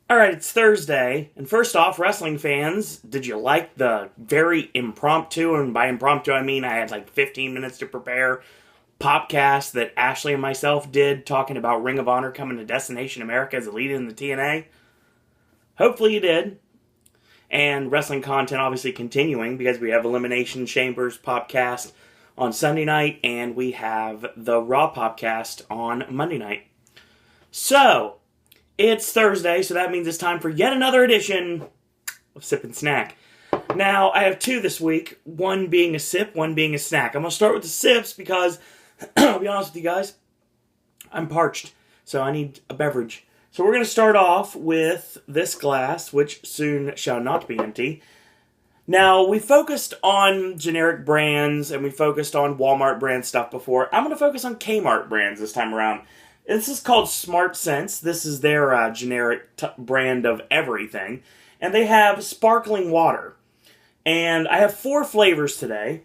Alright, it's Thursday, and first off, wrestling fans, did you like the very impromptu, and by impromptu I mean I had like 15 minutes to prepare, podcast that Ashley and myself did talking about Ring of Honor coming to Destination America as a lead in the TNA? Hopefully you did. And wrestling content obviously continuing because we have Elimination Chambers podcast on Sunday night, and we have the Raw podcast on Monday night. So, it's Thursday, so that means it's time for yet another edition of Sip and Snack. Now, I have two this week, one being a sip, one being a snack. I'm going to start with the sips because, I'll be honest with you guys, I'm parched, so I need a beverage. So we're going to start off with this glass, which soon shall not be empty. Now, we focused on generic brands, and we focused on Walmart brand stuff before. I'm going to focus on Kmart brands this time around. This is called Smart Sense. This is their generic brand of everything. And they have sparkling water. And I have 4 flavors today.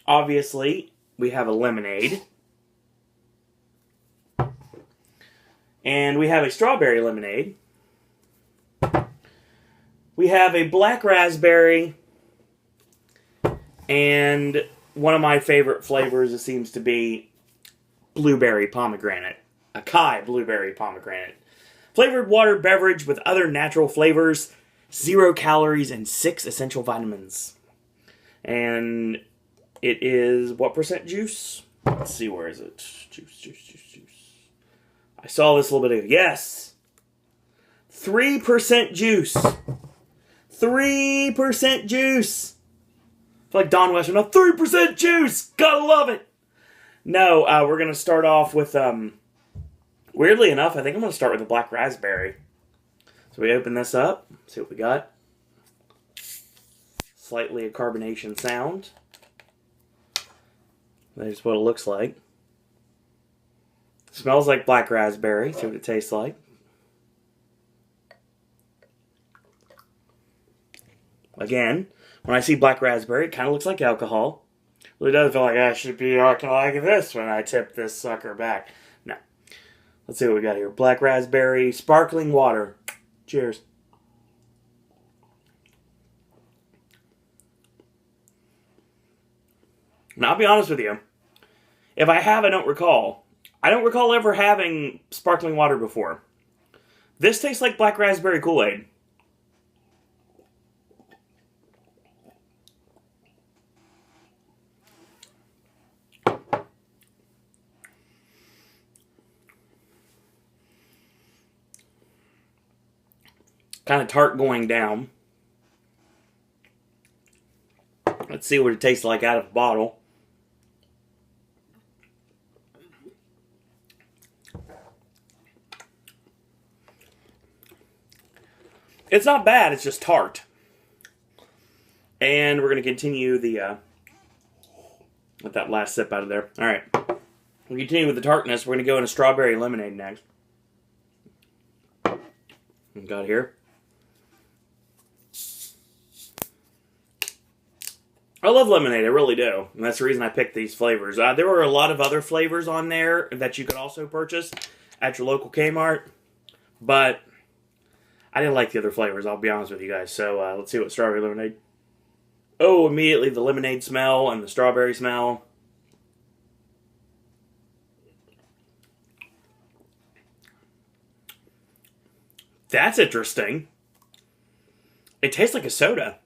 Obviously, we have a lemonade. And we have a strawberry lemonade. We have a black raspberry. And one of my favorite flavors, it seems to be blueberry pomegranate. Acai blueberry pomegranate. Flavored water beverage with other natural flavors, 0 calories, and 6 essential vitamins. And it is what percent juice? Let's see, where is it? Juice. I saw this a little bit ago. Yes! 3% juice. 3% juice. I feel like Don Western. No, 3% juice! Gotta love it! No, we're going to start off with, weirdly enough, I think I'm going to start with the black raspberry. So we open this up, see what we got. Slightly a carbonation sound. There's what it looks like. Smells like black raspberry, see what it tastes like. Again, when I see black raspberry, it kind of looks like alcohol. It really does feel like I should be like this when I tip this sucker back. No. Let's see what we got here. Black raspberry, sparkling water. Cheers. Now, I'll be honest with you. If I have, I don't recall. I don't recall ever having sparkling water before. This tastes like black raspberry Kool-Aid. Kind of tart going down. Let's see what it tastes like out of a bottle. It's not bad, it's just tart. And we're going to continue the, let that last sip out of there. Alright. We'll continue with the tartness. We're going to go into strawberry lemonade next. What we got here? I love lemonade, I really do. And that's the reason I picked these flavors. There were a lot of other flavors on there that you could also purchase at your local Kmart. But I didn't like the other flavors, I'll be honest with you guys. So let's see what strawberry lemonade. Oh, immediately the lemonade smell and the strawberry smell. That's interesting. It tastes like a soda.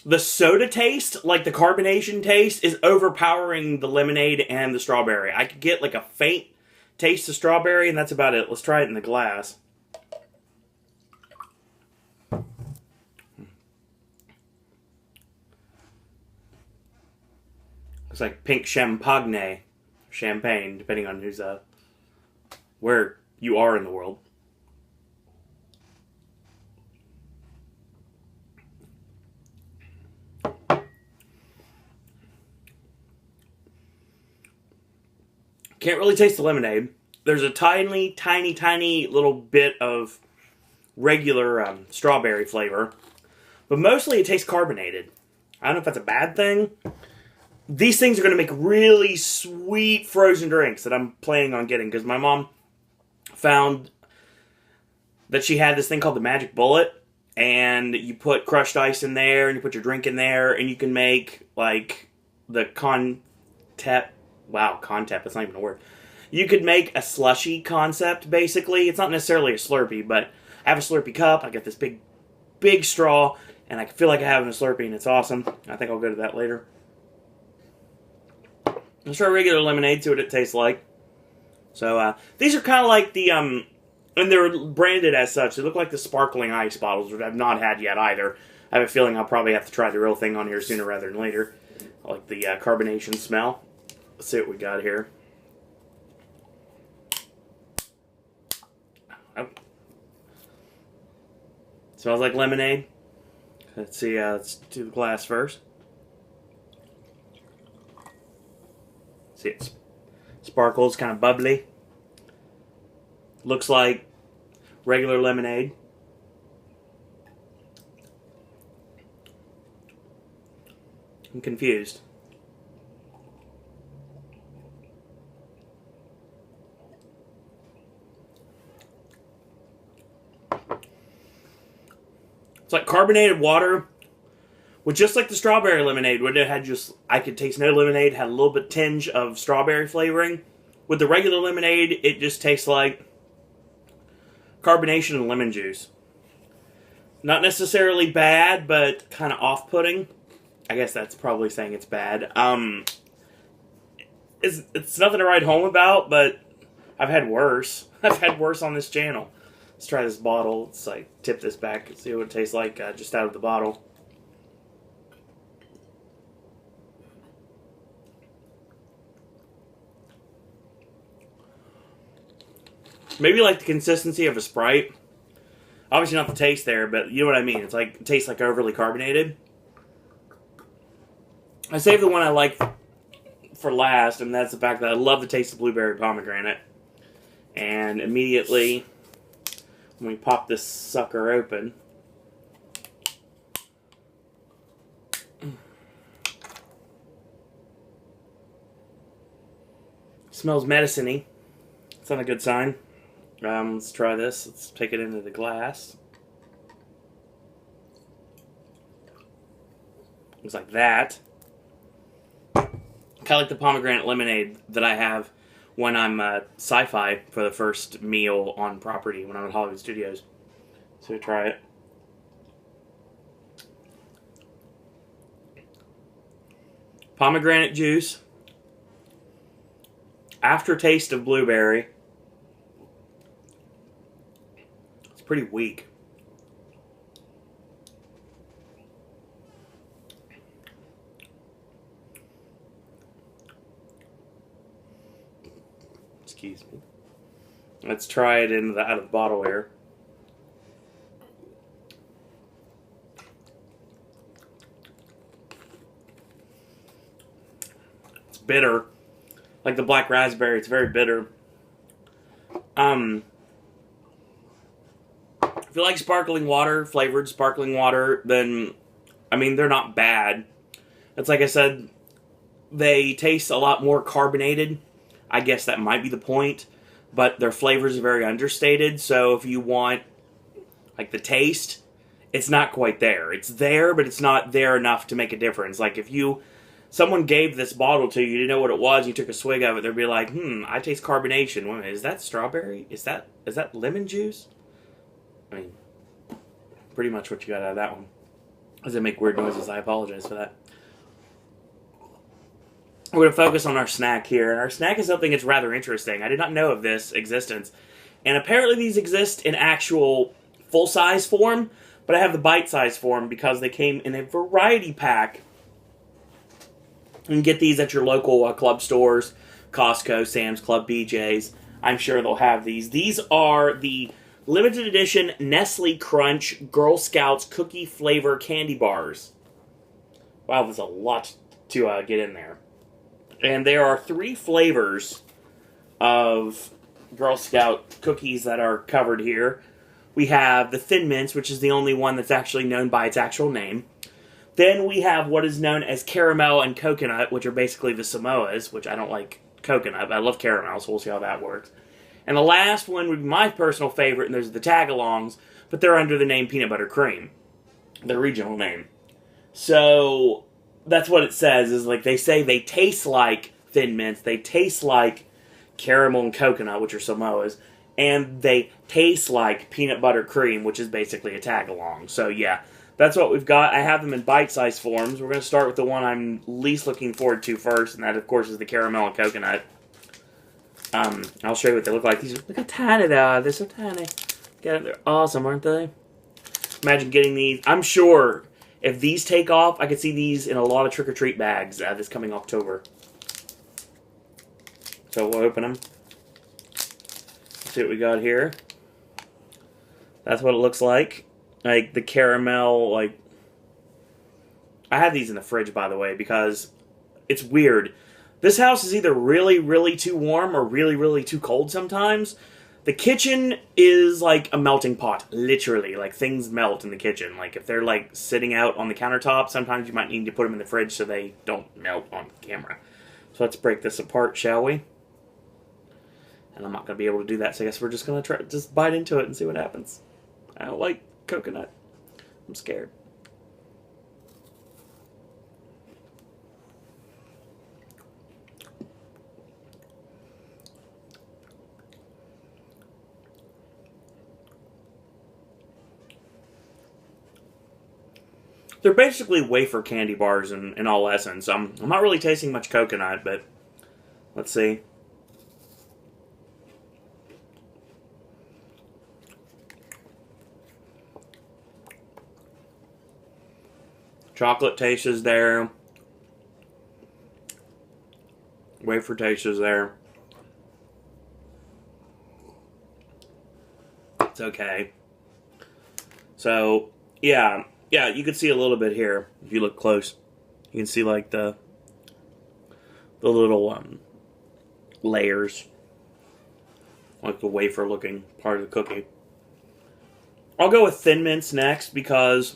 The soda taste, like the carbonation taste, is overpowering the lemonade and the strawberry. I could get like a faint taste of strawberry, and that's about it. Let's try it in the glass. Looks like pink champagne, depending on who's where you are in the world. Can't really taste the lemonade. There's a tiny little bit of regular strawberry flavor. But mostly it tastes carbonated. I don't know if that's a bad thing. these things are going to make really sweet frozen drinks that I'm planning on getting, because my mom found that she had this thing called the Magic Bullet, and you put crushed ice in there, and you put your drink in there, and you can make, like, the concept, it's not even a word. You could make a slushy concept, basically. It's not necessarily a Slurpee, but I have a Slurpee cup, I get this big straw, and I feel like I have a Slurpee, and it's awesome. I think I'll go to that later. Let's try regular lemonade, see what it tastes like. So, these are kind of like the, and they're branded as such. They look like the sparkling ice bottles, which I've not had yet either. I have a feeling I'll probably have to try the real thing on here sooner rather than later. I like the carbonation smell. Let's see what we got here. Oh. Smells like lemonade. Let's see, let's do the glass first. See, it sparkles, kind of bubbly. Looks like regular lemonade. I'm confused. It's like carbonated water with just like the strawberry lemonade, where it had just, I could taste no lemonade, had a little bit tinge of strawberry flavoring. With the regular lemonade, it just tastes like carbonation and lemon juice. Not necessarily bad, but kind of off-putting. I guess that's probably saying it's bad. It's nothing to write home about, but I've had worse. I've had worse on this channel. Let's try this bottle. Let's like tip this back and see what it tastes like just out of the bottle. Maybe like the consistency of a Sprite. Obviously not the taste there, but you know what I mean. It's like, it tastes like overly carbonated. I saved the one I like for last, and that's the fact that I love the taste of blueberry pomegranate. And immediately, when we pop this sucker open, smells medicine-y. It's not a good sign. Let's try this. Let's take it into the glass. Looks like that. Kind of like the pomegranate lemonade that I have when I'm sci-fi for the first meal on property when I'm at Hollywood Studios. So try it. Pomegranate juice. Aftertaste of blueberry. Pretty weak. Excuse me. Let's try it out of the bottle here. It's bitter. Like the black raspberry, it's very bitter. If you like sparkling water, flavored sparkling water, then, I mean, they're not bad. It's like I said, they taste a lot more carbonated. I guess that might be the point. But their flavors are very understated, so if you want, like, the taste, it's not quite there. It's there, but it's not there enough to make a difference. Like, if someone gave this bottle to you, you didn't know what it was, you took a swig of it, they'd be like, I taste carbonation. Wait a minute, is that strawberry? Is that lemon juice? I mean, pretty much what you got out of that one. As I make weird noises, I apologize for that. We're going to focus on our snack here. And our snack is something that's rather interesting. I did not know of this existence. And apparently these exist in actual full-size form, but I have the bite-size form because they came in a variety pack. You can get these at your local club stores, Costco, Sam's Club, BJ's. I'm sure they'll have these. These are the limited edition Nestle Crunch Girl Scouts cookie flavor candy bars. Wow, there's a lot to get in there. And there are 3 flavors of Girl Scout cookies that are covered here. We have the Thin Mints, which is the only one that's actually known by its actual name. Then we have what is known as caramel and coconut, which are basically the Samoas, which I don't like coconut, but I love caramel, so we'll see how that works. And the last one would be my personal favorite, and there's the tagalongs, but they're under the name peanut butter cream, their regional name. So that's what it says, is like they say they taste like Thin Mints, they taste like caramel and coconut, which are Samoas, and they taste like peanut butter cream, which is basically a tagalong. So yeah, that's what we've got. I have them in bite-sized forms. We're going to start with the one I'm least looking forward to first, and that, of course, is the caramel and coconut. I'll show you what they look like. Look how tiny they are. They're so tiny. They're awesome, aren't they? Imagine getting these. I'm sure if these take off, I could see these in a lot of trick-or-treat bags this coming October. So we'll open them. See what we got here. That's what it looks like. Like the caramel, like... I have these in the fridge, by the way, because it's weird. This house is either really, really too warm or really, really too cold sometimes. The kitchen is like a melting pot, literally. Like, things melt in the kitchen. Like, if they're, like, sitting out on the countertop, sometimes you might need to put them in the fridge so they don't melt on camera. So let's break this apart, shall we? And I'm not going to be able to do that, so I guess we're just going to try just bite into it and see what happens. I don't like coconut. I'm scared. They're basically wafer candy bars in all essence. I'm not really tasting much coconut, but let's see. Chocolate taste is there. Wafer taste is there. It's okay. So, yeah, you can see a little bit here if you look close. You can see like the little layers, like the wafer-looking part of the cookie. I'll go with Thin Mints next because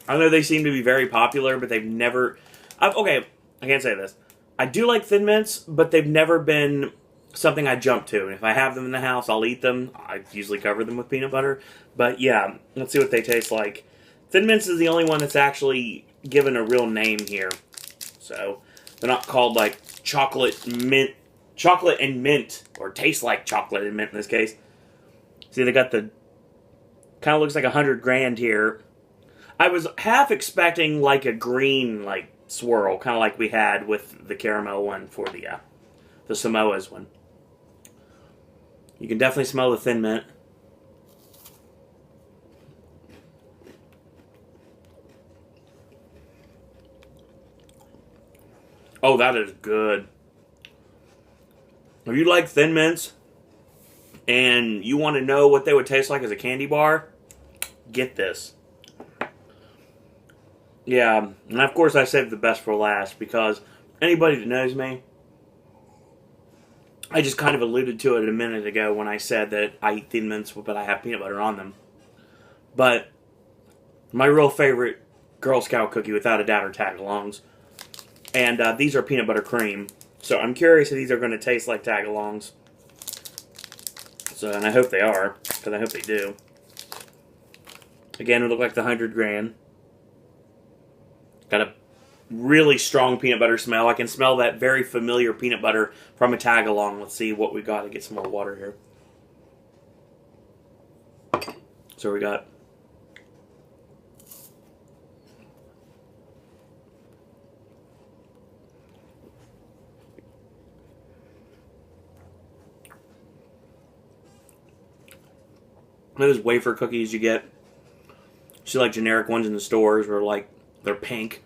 I know they seem to be very popular, but they've never... okay, I can't say this. I do like Thin Mints, but they've never been something I jump to. And if I have them in the house, I'll eat them. I usually cover them with peanut butter. But yeah, let's see what they taste like. Thin Mints is the only one that's actually given a real name here. So, they're not called like chocolate and mint, or taste like chocolate and mint in this case. See, they got the... kind of looks like 100 grand here. I was half expecting like a green like swirl, kind of like we had with the caramel one for the Samoa's one. You can definitely smell the Thin Mint. Oh, that is good. If you like Thin Mints and you want to know what they would taste like as a candy bar, get this. Yeah, and of course I saved the best for last because anybody that knows me, I just kind of alluded to it a minute ago when I said that I eat Thin Mints, but I have peanut butter on them. But my real favorite Girl Scout cookie, without a doubt, are tagalongs. And these are peanut butter cream. So I'm curious if these are going to taste like tagalongs. So, and I hope they are, because I hope they do. Again, it look like the 100 grand. Got a really strong peanut butter smell. I can smell that very familiar peanut butter from a tagalong. Let's see what we got to get some more water here. So we got those wafer cookies you get. See like generic ones in the stores where like they're pink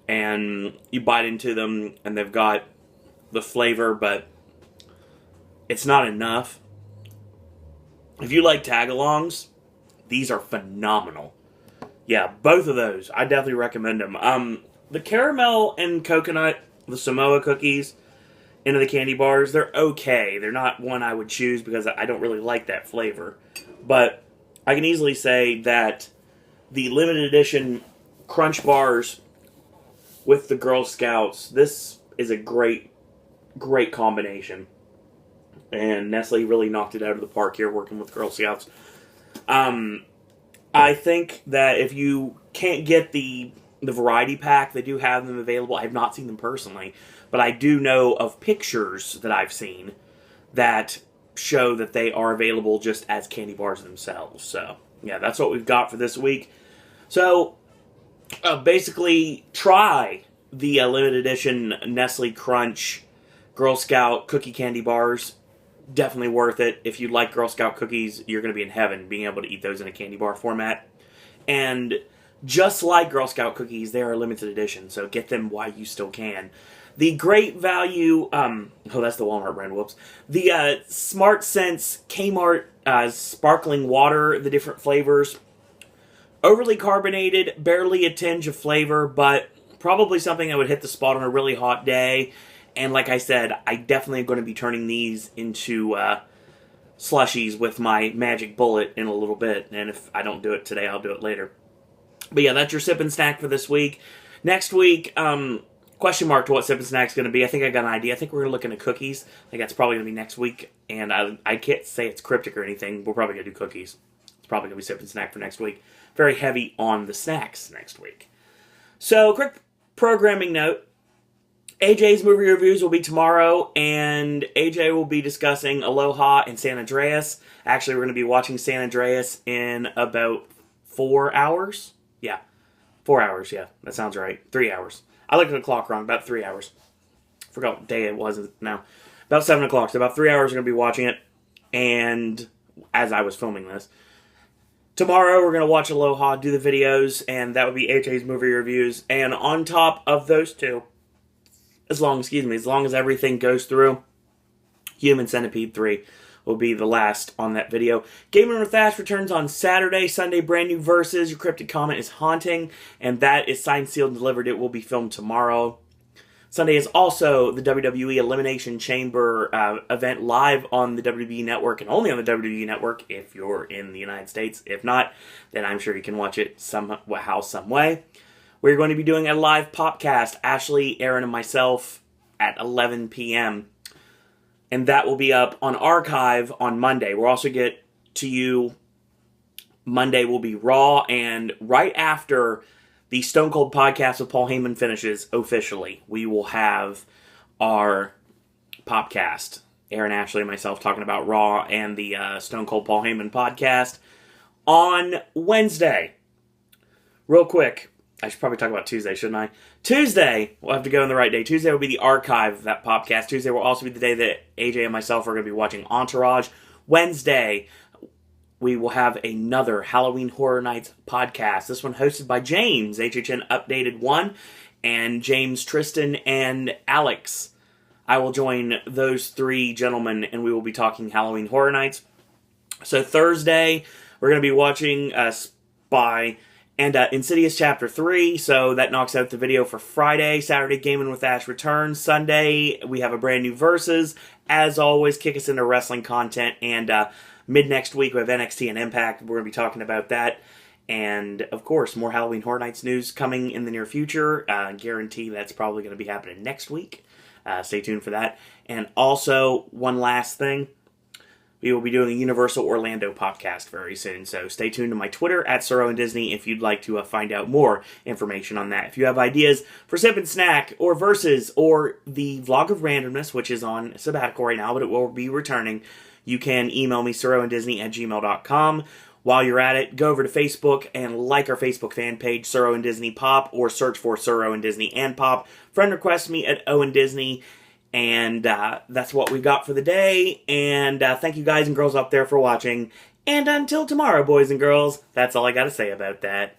and you bite into them and they've got the flavor, but it's not enough. If you like tagalongs, these are phenomenal. Yeah, both of those. I definitely recommend them. The caramel and coconut, the Samoa cookies, into the candy bars, they're okay. They're not one I would choose because I don't really like that flavor. But I can easily say that the limited edition Crunch Bars with the Girl Scouts. This is a great combination. And Nestle really knocked it out of the park here working with Girl Scouts. I think that if you can't get the variety pack, they do have them available. I have not seen them personally, but I do know of pictures that I've seen that show that they are available just as candy bars themselves. So, yeah, that's what we've got for this week. So, basically, try the limited edition Nestle Crunch Girl Scout cookie candy bars. Definitely worth it. If you like Girl Scout cookies, you're going to be in heaven being able to eat those in a candy bar format. And just like Girl Scout cookies, they are limited edition, so get them while you still can. The great value, that's the Walmart brand, whoops. The Smart Sense Kmart sparkling water, the different flavors. Overly carbonated, barely a tinge of flavor, but probably something that would hit the spot on a really hot day. And like I said, I definitely am going to be turning these into slushies with my magic bullet in a little bit. And if I don't do it today, I'll do it later. But yeah, that's your sip and snack for this week. Next week, question mark to what sip and snack's going to be. I think I got an idea. I think we're going to look into cookies. I think that's probably going to be next week. And I can't say it's cryptic or anything. We're probably going to do cookies. It's probably going to be sip and snack for next week. Very heavy on the snacks next week. So, quick programming note. AJ's movie reviews will be tomorrow, and AJ will be discussing Aloha and San Andreas. Actually, we're going to be watching San Andreas in about 4 hours. Yeah, 4 hours, yeah, that sounds right. 3 hours. I looked at the clock wrong, about 3 hours. Forgot what day it was now. About 7 o'clock, so about 3 hours we're going to be watching it, and as I was filming this. Tomorrow we're going to watch Aloha, do the videos, and that would be AJ's movie reviews. And on top of those two, as long as everything goes through, Human Centipede 3 will be the last on that video. Gaming with Ash returns on Saturday. Sunday, brand new verses. Your cryptic comment is haunting, and that is signed, sealed, and delivered. It will be filmed tomorrow. Sunday is also the WWE Elimination Chamber event live on the WWE Network, and only on the WWE Network if you're in the United States. If not, then I'm sure you can watch it some way. We're going to be doing a live podcast, Ashley, Aaron, and myself, at 11 p.m. And that will be up on archive on Monday. We'll also get to you. Monday will be Raw, and right after the Stone Cold podcast with Paul Heyman finishes officially, we will have our podcast. Aaron, Ashley, and myself talking about Raw and the Stone Cold Paul Heyman podcast on Wednesday. Real quick. I should probably talk about Tuesday, shouldn't I? Tuesday, we'll have to go on the right day. Tuesday will be the archive of that podcast. Tuesday will also be the day that AJ and myself are going to be watching Entourage. Wednesday, we will have another Halloween Horror Nights podcast. This one hosted by James, HHN Updated 1, and James, Tristan, and Alex. I will join those three gentlemen, and we will be talking Halloween Horror Nights. So Thursday, we're going to be watching Spy and Insidious Chapter 3, so that knocks out the video for Friday. Saturday, Gaming with Ash returns. Sunday, we have a brand new Versus. As always, kick us into wrestling content. And mid-next week, we have NXT and Impact. We're going to be talking about that. And, of course, more Halloween Horror Nights news coming in the near future. Guarantee that's probably going to be happening next week. Stay tuned for that. And also, one last thing. We will be doing a Universal Orlando podcast very soon, so stay tuned to my Twitter, @SirOwenDisney, if you'd like to find out more information on that. If you have ideas for Sip and Snack, or Versus, or the Vlog of Randomness, which is on sabbatical right now, but it will be returning, you can email me, SirOwenDisney@gmail.com. While you're at it, go over to Facebook and like our Facebook fan page, Sir Owen Disney Pop, or search for Sir Owen Disney and Pop. Friend request me at Owen Disney. And that's what we got for the day. And thank you guys and girls up there for watching. And until tomorrow, boys and girls, that's all I got to say about that.